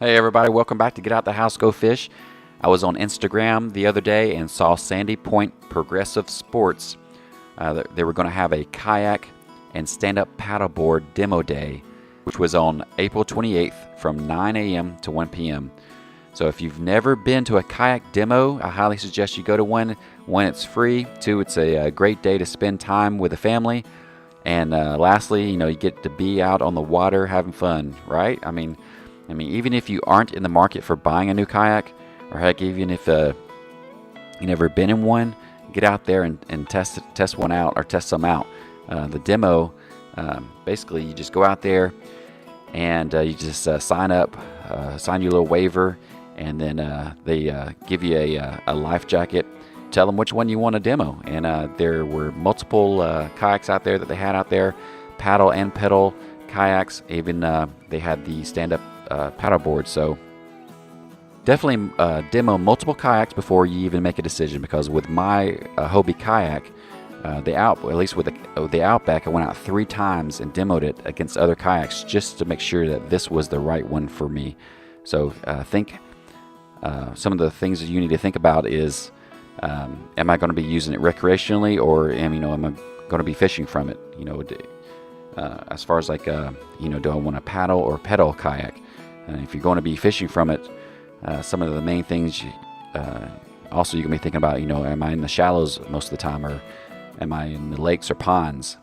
Hey everybody, welcome back to Get Out the House, Go Fish. I was on Instagram the other day and saw SandyPoint Progressive Sports. They were going to have a kayak and stand-up paddleboard demo day, which was on April 28th from 9 a.m. to 1 p.m. So if you've never been to a kayak demo, I highly suggest you go to one. One, it's free. Two, it's a great day to spend time with the family. And lastly, you get to be out on the water having fun, right? I mean, even if you aren't in the market for buying a new kayak, or heck, even if you've never been in one, get out there and test one out or test some out. The demo, basically, you just go out there and you just sign up, sign your little waiver, and then they give you a life jacket. Tell them which one you want to demo. And there were multiple kayaks out there that they had out there, paddle and pedal kayaks. Even they had the stand-up paddleboard. So definitely demo multiple kayaks before you even make a decision, because with my Hobie kayak, at least with the Outback, I went out 3 times and demoed it against other kayaks just to make sure that this was the right one for me. So think some of the things that you need to think about is, am I going to be using it recreationally, or am I going to be fishing from it? As far as like do I want to paddle or pedal kayak? And if you're going to be fishing from it, some of the main things also you can be thinking about, am I in the shallows most of the time, or am I in the lakes or ponds?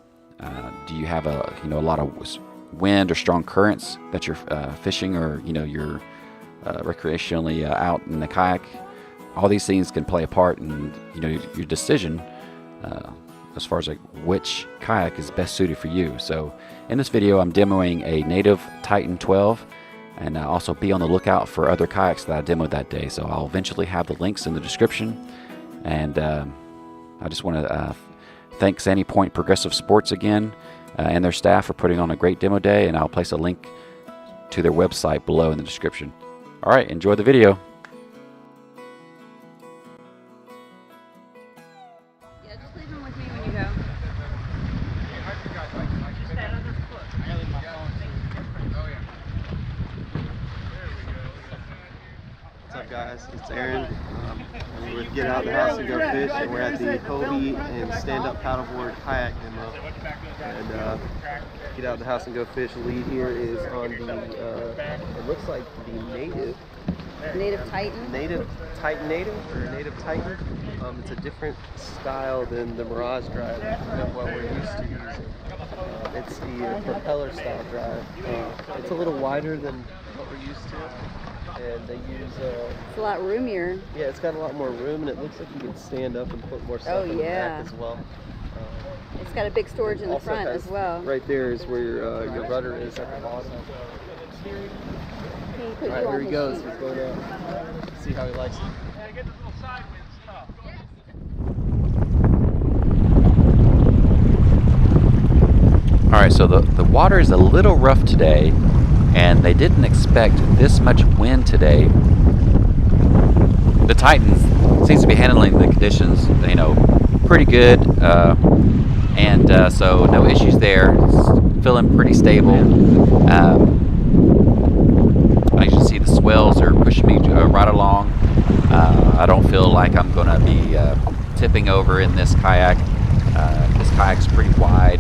Do you have a lot of wind or strong currents that you're fishing, or you're recreationally out in the kayak? All these things can play a part in your decision as far as like which kayak is best suited for you. So in this video, I'm demoing a native Titan 12. And also be on the lookout for other kayaks that I demoed that day. So I'll eventually have the links in the description. And I just want to thank SandyPoint Progressive Sports again and their staff for putting on a great demo day. And I'll place a link to their website below in the description. All right, enjoy the video. Yeah, just leave them with me when you go. What's up, guys? It's Aaron. We're with Get Out the House and Go Fish, and we're at the Hobie and stand-up paddleboard kayak demo. And Get Out the House and Go Fish lead here is on the it looks like the native Titan. Native Titan. It's a different style than the Mirage drive, than what we're used to using. It's the propeller style drive. It's a little wider than what we're used to. And they use It's a lot roomier. yeah, it's got a lot more room, and it looks like you can stand up and put more stuff in the back as well. It's got a big storage in the front as well. Right there is where your rudder is at the bottom. All right, here he goes. He's going down. See how he likes it. Yeah, get this little sidewind stuff. All right, so the water is a little rough today, and they didn't expect this much wind today. The Titan seems to be handling the conditions, pretty good, and so no issues there. It's feeling pretty stable. As you can see, the swells are pushing me right along. I don't feel like I'm going to be tipping over in this kayak. This kayak's pretty wide.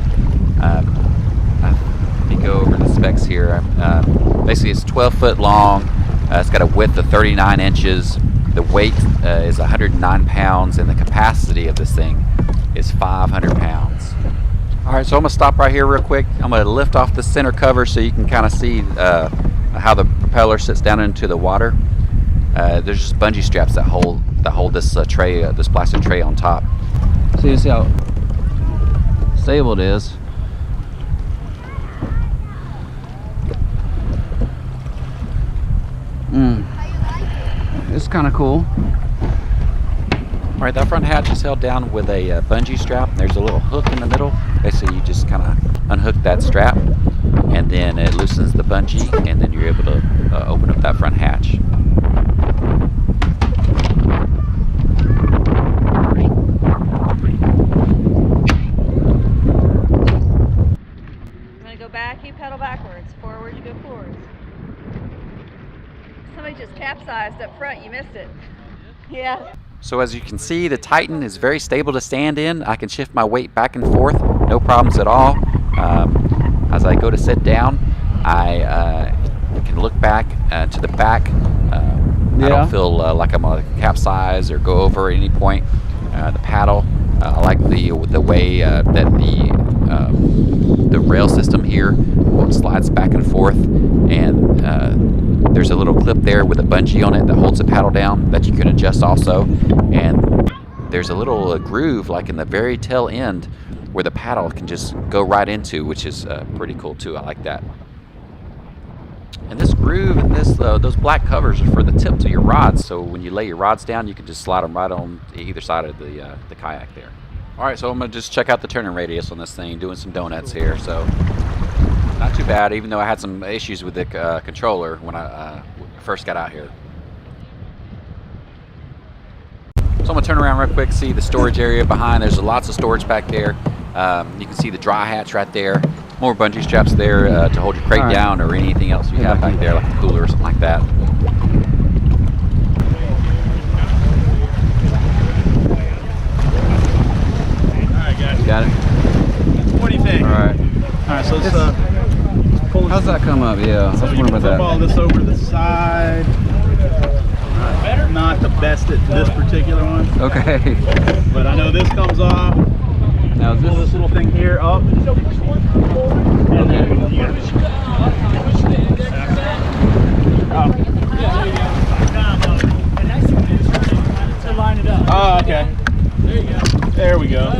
Let me go over the specs here. Basically, it's 12 foot long. It's got a width of 39 inches. The weight is 109 pounds, and the capacity of this thing is 500 pounds. All right, so I'm gonna stop right here real quick. I'm gonna lift off the center cover so you can kind of see how the propeller sits down into the water. There's just bungee straps that hold this tray, this plastic tray on top. So you see how stable it is. It's kind of cool. All right, that front hatch is held down with a bungee strap. There's a little hook in the middle. Basically, you just kind of unhook that strap, and then it loosens the bungee, and then you're able to open up that front hatch. You want to go back? You pedal backwards. Forward, you go forwards. somebody just capsized up front. You missed it. Yeah. So as you can see, the Titan is very stable to stand in. I can shift my weight back and forth, no problems at all. As I go to sit down, I can look back to the back. I don't feel like I'm going to capsize or go over at any point. The paddle, I like the way that the rail system here slides back and forth, and there's a little clip there with a bungee on it that holds the paddle down that you can adjust also, and there's a little groove like in the very tail end where the paddle can just go right into, which is pretty cool too. I like that. And this groove and those black covers are for the tips of your rods, so when you lay your rods down, you can just slide them right on either side of the kayak there. All right, so I'm gonna just check out the turning radius on this thing, doing some donuts here. So not too bad, even though I had some issues with the controller when I first got out here. So I'm gonna turn around real quick, see the storage area behind. There's lots of storage back there. You can see the dry hatch right there. More bungee straps there to hold your crate down or anything else you have back there, like a cooler or something like that. Got it? What do you think? Alright. Alright, so let's pull this. How's that come up? Yeah, I was wondering about that. All this over to the side. Not the best at this particular one. Okay. But I know this comes off. Now is Pull this little thing here up. And then you gotta oh, okay. There we go.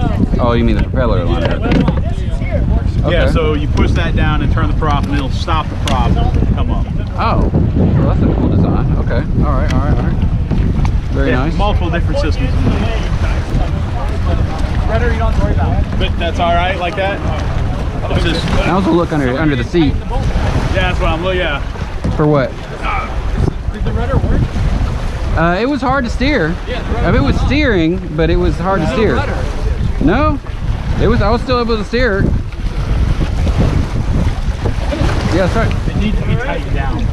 Oh, you mean the propeller line? Okay. Yeah, so you push that down and turn the prop, and it'll stop the prop and come up. Oh, well, that's a cool design. Okay. All right. All right. All right. Very nice. Multiple different systems. Rudder, you don't have to worry about. But that's all right, like that. Just, I also look under the seat. yeah, that's what I'm looking. Yeah. For what? Did the rudder work? It was hard to steer. I mean, it was steering, but it was hard to steer. No, it was. I was still able to steer. Yeah, that's right. It needs to be tightened down.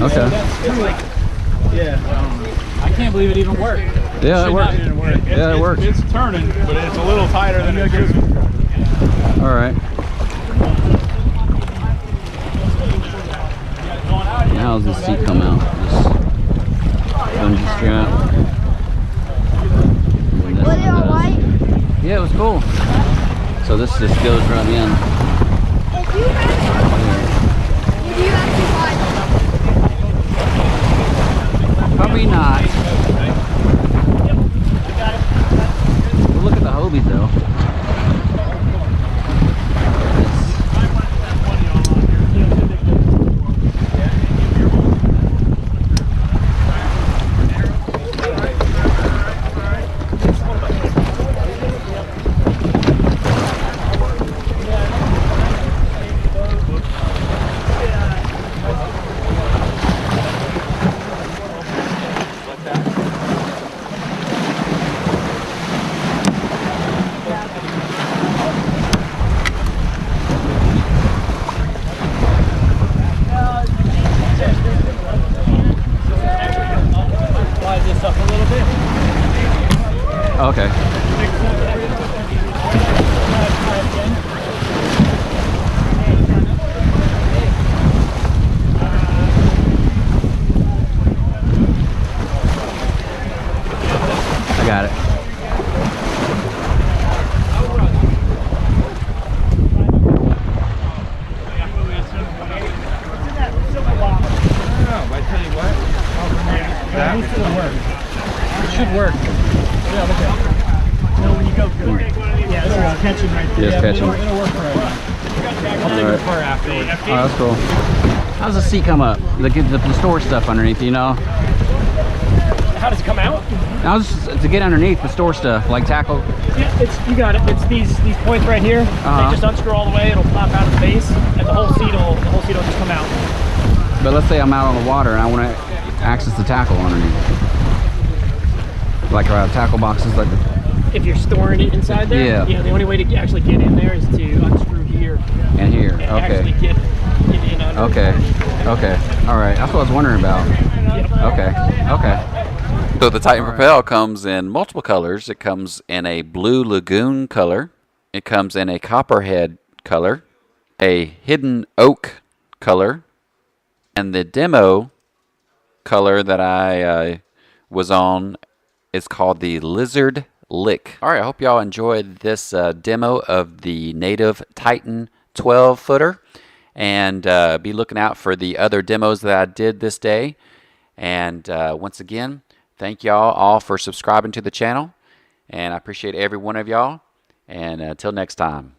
Okay. It's like, yeah. I can't believe it even worked. Yeah, it worked. Yeah, it works. It's turning, but it's a little tighter than it should be. All right. Now does the seat come out? Just bungee strap. Was it all white? Yeah, it was cool. So this just goes right in. If you actually Probably not. Well, look at the Hobie though. Okay. I got it. It should work. Yeah, look at it. No, when you go good. Yeah, it's catching right there. Just catching. It'll work right now. I'll take your car afterwards. Oh, that's cool. How does the seat come up? The store stuff underneath, you know? How does it come out? I was just, to get underneath the store stuff, like tackle. Yeah, you got it. It's these points right here. They just unscrew all the way. It'll pop out of the base, and the whole seat will just come out. But let's say I'm out on the water and I want to access the tackle underneath. Like tackle boxes, like. If you're storing it inside there, yeah. The only way to actually get in there is to unscrew here. And here, and okay. Actually get in under. Okay, okay, all right. That's what I was wondering about. Yep. Okay. So the Titan All right. Propel comes in multiple colors. It comes in a blue lagoon color. It comes in a copperhead color, a hidden oak color, and the demo color that I was on is called the Lizard Lick. All right, I hope y'all enjoyed this demo of the native Titan 12 footer, and be looking out for the other demos that I did this day. And once again, thank y'all all for subscribing to the channel, and I appreciate every one of y'all. And until next time.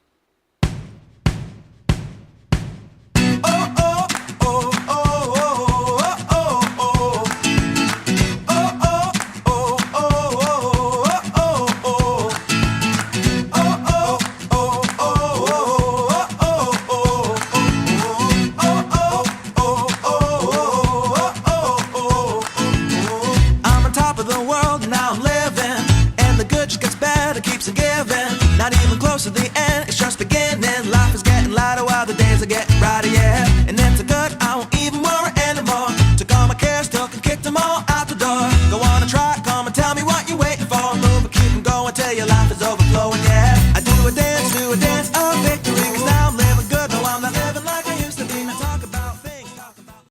Not even close to the end, it's just beginning. Life is getting lighter while the days are getting brighter, yeah. And it's a good, I won't even worry anymore. Took all my cares, took and kicked them all out the door. Go on and try, come and tell me what you're waiting for. Move and keep them going till your life is overflowing, yeah. I do a dance of